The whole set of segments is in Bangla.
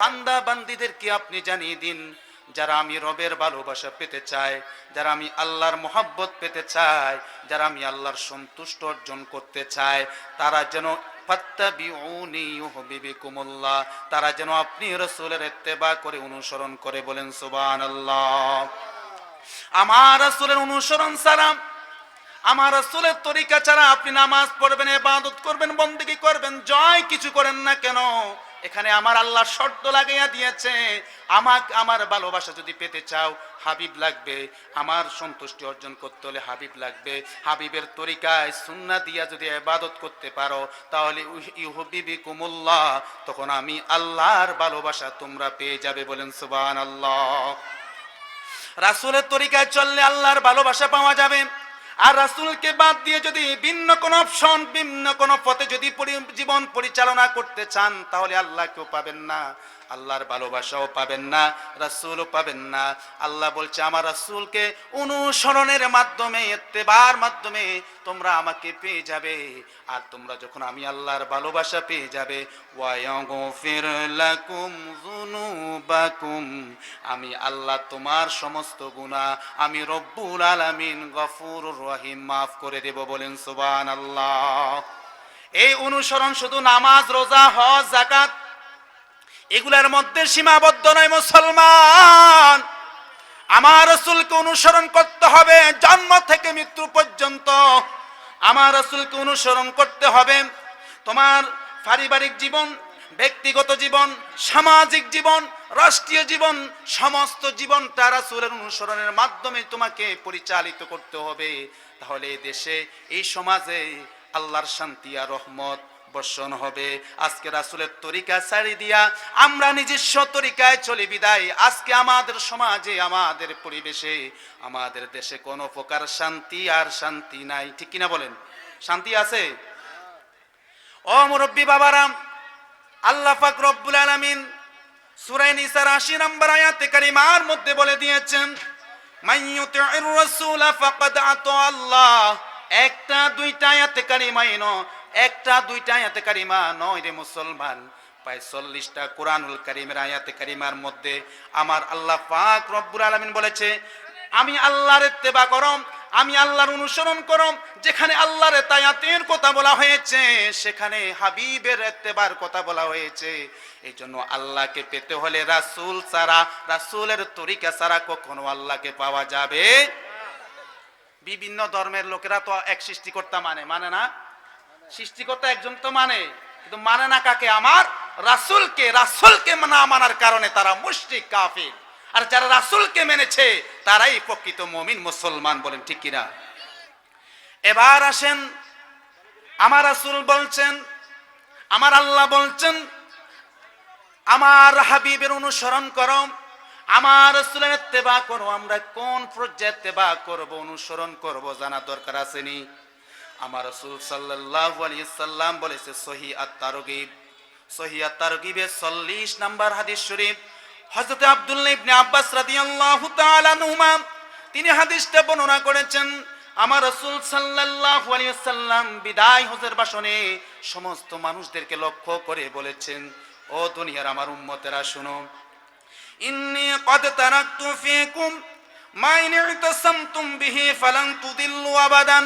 বান্দা বান্দীদেরকে আপনি জানিয়ে দিন, যারা আমি রবের ভালোবাসা পেতে চায়, যারা আমি আল্লাহর মোহাব্বত পেতে চায়, যারা আমি আল্লাহর সন্তুষ্ট অর্জন করতে চায়, তারা যেন ফাত্তাবিউনি ইউহিব্বুকুমুল্লাহ, তারা যেন আপনি রাসূলের ইত্তেবা করে অনুসরণ করে। বলেন সুবহানাল্লাহ। আমার রাসূলের অনুসরণ ছাড়া, আমার রাসূলের তরিকা ছাড়া আপনি নামাজ পড়বেন, ইবাদত করবেন, বন্দেগী করবেন, জয় কিছু করেন না কেন, এখানে আমার আল্লাহ শর্ত লাগাইয়া দিয়েছে, আমার ভালোবাসা যদি পেতে চাও হাবিব লাগবে, আমার সন্তুষ্টি অর্জন করতে হলে হাবিব লাগবে। হাবিবের তরিকায় সুন্নাহ দিয়া যদি ইবাদত করতে পারো তাহলে ইউহিব্বুকুমুল্লাহ, তখন আমি আল্লাহর ভালোবাসা তোমরা পেয়ে যাবে। বলেন সুবহানাল্লাহ। রাসূলের তরিকায় চললে আল্লাহর ভালোবাসা পাওয়া যাবে। আর রাসূলকে বাদ দিয়ে যদি ভিন্ন কোন অপশন, ভিন্ন কোন পথে যদি জীবন পরিচালনা করতে চান তাহলে আল্লাহকেও পাবেন না, আল্লাহর ভালোবাসাও পাবেন না, রাসূলও পাবেন না। আল্লাহ বলছে আমার রাসূলকে অনুসরণের মাধ্যমে, ইত্তেবার মাধ্যমে তোমরা আমাকে পেয়ে যাবে। আর তোমরা যখন আমি আল্লাহর ভালোবাসা পেয়ে যাবে, ওয়া ইয়াগফির লাকুম যুনুবাকুম, আমি আল্লাহ তোমার সমস্ত গুনাহ আমি রব্বুল আলামিন গফুরুর রহিম মাফ করে দেব। বলেন সুবহানাল্লাহ। এই অনুসরণ শুধু নামাজ, রোজা, হজ, যাকাত এগুলোর মধ্যে সীমাবদ্ধ নয় মুসলমান। আমার রাসূলকে অনুসরণ করতে হবে জন্ম থেকে মৃত্যু পর্যন্ত। আমার রাসূলকে অনুসরণ করতে হবে তোমার পারিবারিক জীবন, ব্যক্তিগত জীবন, সামাজিক জীবন, রাষ্ট্রীয় জীবন, সমস্ত জীবনটা রাসূলের অনুসরণের মাধ্যমে তোমাকে পরিচালিত করতে হবে। তাহলে এই দেশে, এই সমাজে আল্লাহর শান্তি আর রহমত বর্ষণ হবে। আজকে রাসূলের তরিকা ছাড়ি দিয়া আমরা নিজস্ব তরিকায় চলে বিদায় আজকে আমাদের সমাজে, আমাদের পরিবেশে, আমাদের দেশে কোনো প্রকার শান্তি আর শান্তি নাই। ঠিক কিনা বলেন? শান্তি আছে? ও মুরব্বী বাবারা, আল্লাহ পাক রব্বুল আলামিন সূরা নিসার ৮০ নম্বর আয়াতে কারিমার মধ্যে বলে দিয়েছেন, মাইয়ুতিউর রাসূলা ফাকাদ আতা আল্লাহ। একটা দুইটা আয়াতে কারিমাই নয়, একটা দুইটা আয়াতে কারিমা নয় রে মুসলমান, প্রায় ৪০টা কোরআনুল কারীমের আয়াতে কারিমার মধ্যে আমার আল্লাহ পাক রব্বুল আলামিন বলেছে আমি আল্লাহর ইত্তেবা করো, আমি আল্লাহর অনুসরণ করো। যেখানে আল্লাহর তায়াতের কথা বলা হয়েছে সেখানে হাবিবের ইত্তেবার কথা বলা হয়েছে। এই জন্য আল্লাহকে পেতে হলে রাসূল ছাড়া, রাসূলের তরিকা ছাড়া কখনো আল্লাহকে পাওয়া যাবে। বিভিন্ন ধর্মের লোকেরা তো এক সৃষ্টিকর্তা মানে না, সৃষ্টিকর্তা একজন তো মানে, কিন্তু মানে না কাকে? আমার রাসূলকে। রাসূলকে না মানার কারণে তারা মুশরিক, কাফির। আর যারা রাসূলকে মেনেছে তারাই প্রকৃত মুমিন, মুসলমান। বলেন ঠিক কিনা? এবার আসেন, আমার রাসূল বলছেন, আমার আল্লাহ বলছেন আমার হাবিবের অনুসরণ করো, আমার রাসূলের ইত্তেবা করো। আমরা কোন পর্যায়ে ইত্তেবা করব, অনুসরণ করব জানা দরকার আছে নি? আমার রাসূল সাল্লাল্লাহু আলাইহি সাল্লাম বলেছে সহিহ আত-তারগীব, সহিহ আত-তারগীবের ৪০ নম্বর হাদিস শরীফ, হযরত আব্দুল্লাহ ইবনে আব্বাস রাদিয়াল্লাহু তাআলা আনহুমা তিনি হাদিসটা বর্ণনা করেছেন। আমার রাসূল সাল্লাল্লাহু আলাইহি সাল্লাম বিদায় হজের ভাষণে সমস্ত মানুষদেরকে লক্ষ্য করে বলেছেন, ও দুনিয়ার আমার উম্মতেরা শুনো, ইন্নী ক্বাদ তারাকতু ফীকুম মা ইন ইতাসামতুম বিহি ফালান তুদিল্লু আবাদান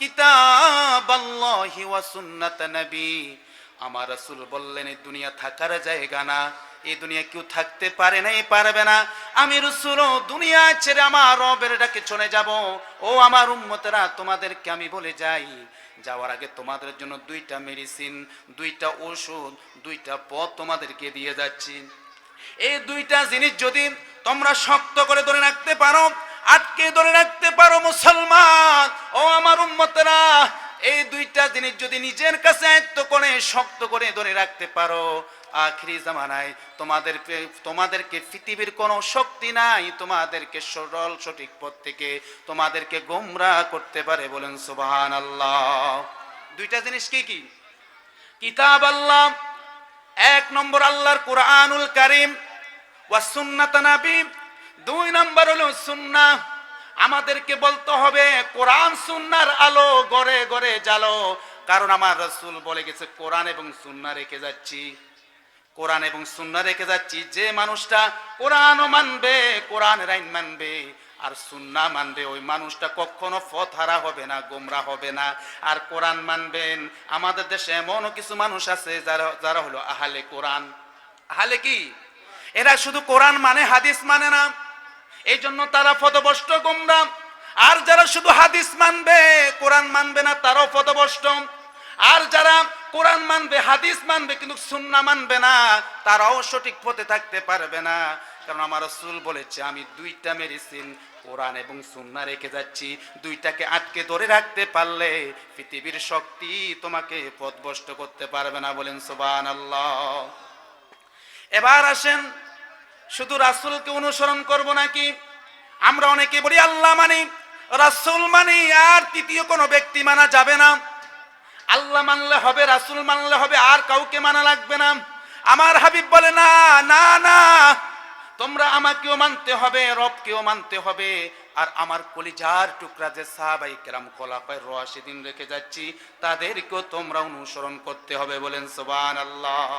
কিতাবাল্লাহি ওয়া সুন্নাত নবী। আমার রাসূল বললেন এই দুনিয়া থাকার জায়গা না, এই দুনিয়া কেউ থাকতে পারে নাই, পারবে না। আমি রাসূল দুনিয়া ছেড়ে আমার রবের ডাকে চলে যাব। ও আমার উম্মতেরা, তোমাদেরকে আমি বলে যাই, যাওয়ার আগে তোমাদের জন্য দুইটা মেডিসিন, দুইটা ওষুধ, দুইটা পথ তোমাদেরকে দিয়ে যাচ্ছি। এই দুইটা জিনিস যদি তোমরা শক্ত করে ধরে রাখতে পারো, আটকে ধরে রাখতে পারো মুসলমান, ও আমার উম্মতেরা, এই দুইটা জিনিস যদি নিজের কাছে আয়ত্ত করে শক্ত করে ধরে রাখতে পারো, আখিরি জামানায় তোমাদেরকে পৃথিবীর কোনো শক্তি নাই তোমাদেরকে সরল সঠিক পথ থেকে তোমাদেরকে গোমরাহ করতে পারে। বলেন সুবহানাল্লাহ। দুইটা জিনিস কি কি? কিতাব আল্লাহ, এক নম্বর আল্লাহর কুরআনুল কারীম, ওয়া সুন্নাত নবী, দুই নম্বর হলো সুন্নাহ। আমাদেরকে বলতে হবে কোরআন সুন্নাহর আলো ঘরে ঘরে জ্বালো, কারণ আমার রাসূল বলে গেছে কোরআন এবং সুন্নাহ রেখে যাচ্ছি। কোরআন এবং সুন্নাহ রেখে যাচ্ছি। যে মানুষটা কোরআনও মানবে, কোরআনের আইন মানবে আর সুন্নাহ মানবে, ওই মানুষটা কখনো পথহারা হবে না, গোমরা হবে না। আর কোরআন মানবেন। আমাদের দেশে এমনও কিছু মানুষ আছে যারা হলো আহলে কোরআন। আহলে কি? এরা শুধু কোরআন মানে, হাদিস মানে না, এই জন্য তারা পথভ্রষ্ট, গোমরা। আর যারা শুধু হাদিস মানবে, কোরআন মানবে না, তারাও পথভ্রষ্ট। আর যারা কোরআন মানবে, হাদিস মানবে, কিন্তু সুন্নাহ মানবে না, তারাও সঠিক পথে থাকতে পারবে না। কারণ আমার রাসূল বলেছে, আমি দুইটা মেডিসিন কোরআন এবং সুন্নাহ রেখে যাচ্ছি। দুইটাকে আটকে ধরে রাখতে পারলে পৃথিবীর শক্তি তোমাকে পথভ্রষ্ট করতে পারবে না। বলেন সুবহানাল্লাহ। এবার আসেন, শুধু রাসূলকে অনুসরণ করব নাকি? আমরা অনেকে বলি আল্লাহ মানি, রাসূল মানি, আর তৃতীয় কোনো ব্যক্তি মানা যাবে না। আল্লাহ মানলে হবে, রাসূল মানলে হবে, আর কাউকে মানা লাগবে না। আমার হাবিব বলে, না না না, তোমরা আমাকেও মানতে হবে, রবকেও মানতে হবে, আর আমার কলিজার টুকরা যে সাহাবায়ে কেরাম খোলাফায়ে রাশিদিন রেখে যাচ্ছি, তাদেরকেও তোমরা অনুসরণ করতে হবে। বলেন সুবহানাল্লাহ।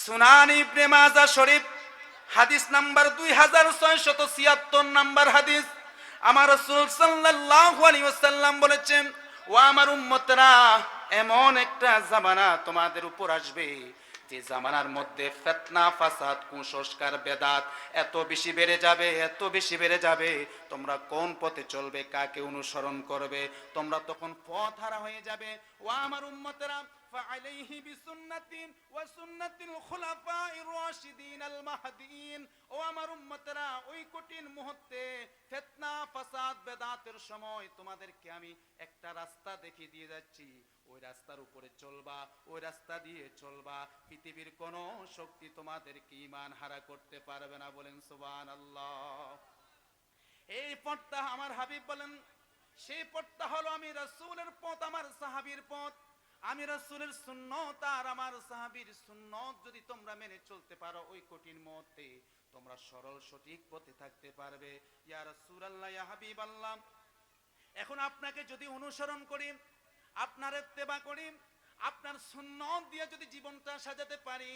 সুনান ইবনে মাজাহ শরীফ হাদিস নাম্বার 2676 নাম্বার হাদিস, আমার রাসূল সাল্লাল্লাহু আলাইহি ওয়াসাল্লাম বলেছেন, ও আমার উম্মতরা, এমন একটা জামানা তোমাদের উপর আসবে, যে জামানার মধ্যে ফিতনা, ফাসাদ, কুসংস্কার, বেদাত এত বেশি বেড়ে যাবে, এত বেশি বেড়ে যাবে, তোমরা কোন পথে চলবে, কাকে অনুসরণ করবে, তোমরা তখন পথহারা হয়ে যাবে। ও আমার উম্মতেরা, ফাআলাইহি বিসুন্নতি ওয়া সুন্নাতিল খুলাফায়ে রাশিদিন আল মাহদিয়িন। ও আমার উম্মতেরা, ওই কঠিন মুহূর্তে ফিতনা, ফাসাদ, বেদাতের সময় তোমাদেরকে আমি একটা রাস্তা দেখিয়ে দিয়ে যাচ্ছি, ওই রাস্তার উপরে চলবা, ওই রাস্তা দিয়ে চলবা, পৃথিবীর কোন শক্তি তোমাদেরকে ঈমান হারা করতে পারবে না। বলেন সুবহানাল্লাহ। এই পথটা আমার হাবিব বলেন, সেই পথটা হলো আমি রাসূলের পথ, আমার সাহাবীর পথ। আমি রাসূলের সুন্নাত আর আমার সাহাবীর সুন্নাত যদি তোমরা মেনে চলতে পারো, ওই কঠিন মুহূর্তে তোমরা সরল সঠিক পথে থাকতে পারবে। ইয়া রাসূলুল্লাহ, ইয়া হাবিবাল্লাহ, এখন আপনাকে যদি অনুসরণ করি, আপনার ইত্তেবা করি, আপনার সুন্নাত দিয়ে যদি জীবনটা সাজাতে পারি,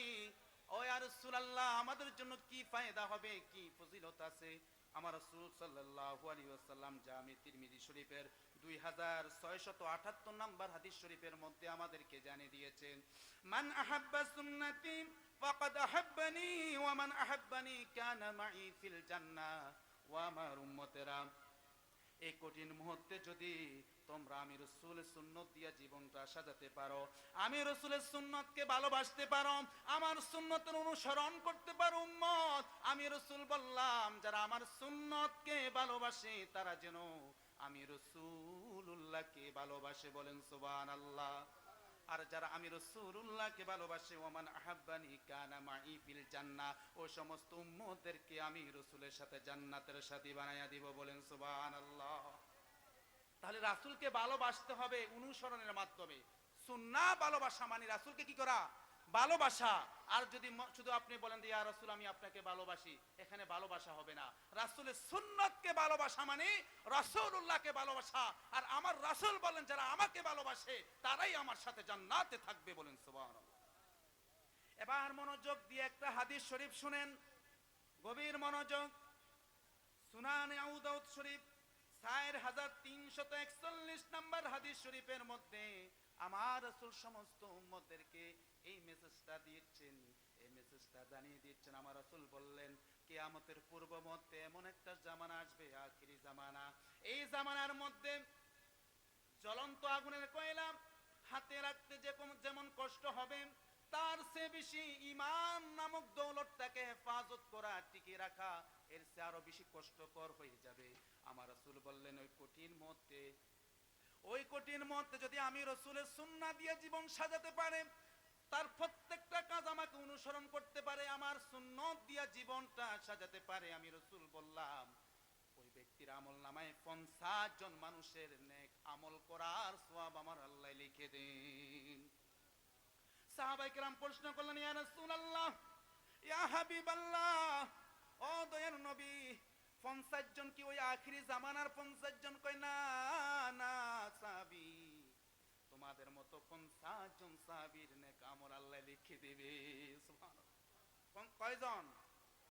ও ইয়া রাসূলুল্লাহ, আমাদের জন্য কি ফায়দা হবে, কি ফজিলত আছে? আমার রাসূল সাল্লাল্লাহু আলাইহি ওয়াসাল্লাম জামি তিরমিজি শরীফের 2678 নাম্বার হাদিস শরীফের মধ্যে আমাদেরকে জানিয়ে দিয়েছেন, মান আহাব্বা সুন্নতি ফাকাদ আহাব্বানি ওয়া মান আহাব্বানি কানা মাই ফিল জান্নাহ। ওয়া আমার উম্মতেরা, এই কঠিন মুহূর্তে যদি তোমরা আমি রাসূলের সুন্নাত দিয়ে জীবনটা সাজাতে পারো, আমি রাসূলের সুন্নাতকে ভালোবাসতে পারো, আমার সুন্নাতের অনুসরণ করতে পারো উম্মত, আমি রাসূল বললাম, যারা আমার সুন্নাতকে ভালোবাসে তারা যেন আমি রাসূলুল্লাহকে ভালোবাসে। বলেন সুবহানাল্লাহ। আর যারা আমি রাসূলুল্লাহকে ভালোবাসে, ওমান আহাব্বানি কানা মাই ফিল জান্নাহ, ও সমস্ত উম্মতদেরকে আমি রাসূলের সাথে জান্নাতের সাথী বানায়া দিব। বলেন সুবহানাল্লাহ। তাহলে রাসূলকে ভালোবাসতে হবে অনুসরণের মাধ্যমে। সুন্নাহ ভালোবাসা মানে রাসূলকে কি করা? ভালোবাসা। আর যদি শুধু আপনি বলেন যে ইয়া রাসূল আমি আপনাকে ভালোবাসি, এখানে ভালোবাসা হবে না। রাসূলের সুন্নাতকে ভালোবাসা মানে রাসূলুল্লাহকে ভালোবাসা। আর আমার রাসূল বলেন, যারা আমাকে ভালোবাসে তারাই আমার সাথে জান্নাতে থাকবে। বলেন সুবহানাল্লাহ। এবার মনোযোগ দিয়ে একটা হাদিস শরীফ শুনেন, গভীর মনোযোগ। সুনানে আবু দাউদ শরীফ 4341 নাম্বার হাদিস শরীফের মধ্যে আমার রাসূল সমস্ত উম্মতদেরকে এই মেসেজটা দিয়েছেন, এই মেসেজটা জানিয়ে দিচ্ছেন। আমার রাসূল বললেন, কিয়ামতের পূর্ব মধ্যে এমন একটা জামানা আসবে, আখিরি জামানা। এই জামানার মধ্যে জ্বলন্ত আগুনের কয়লা হাতে রাখতে যেমন কষ্ট হবে, তার চেয়ে বেশি ঈমান নামক দৌলতটাকে হেফাজত করা, টিকিয়ে রাখা, এর চেয়ে আরো বেশি কষ্টকর হয়ে যাবে। আমার রাসূল বললেন, ওই কঠিন মুহূর্তে যদি আমি রাসূলের সুন্নাহ দিয়ে জীবন সাজাতে পারে, তার প্রত্যেকটা কাজ আমাকে অনুসরণ করতে পারে, আমার সুন্নাত দিয়ে জীবনটা সাজাতে পারে, আমি রাসূল বললাম, ওই ব্যক্তির আমলনামায় 50 জন মানুষের নেক আমল করার সওয়াব আমার আল্লাহ লিখে দেন। সাহাবায়ে কেরাম প্রশ্ন করলেন, ইয়া রাসূলুল্লাহ, ইয়া হাবিবাল্লাহ, ও দয়ার নবী, 50 জন কি ওই আখিরি জামানার 50 জন? কয় না না সাহাবী, তোমাদের মতো 50 জন সাহাবীর নেক আমল আল্লাহ লিখে দিবে। সুবহানাল্লাহ। কয়জন?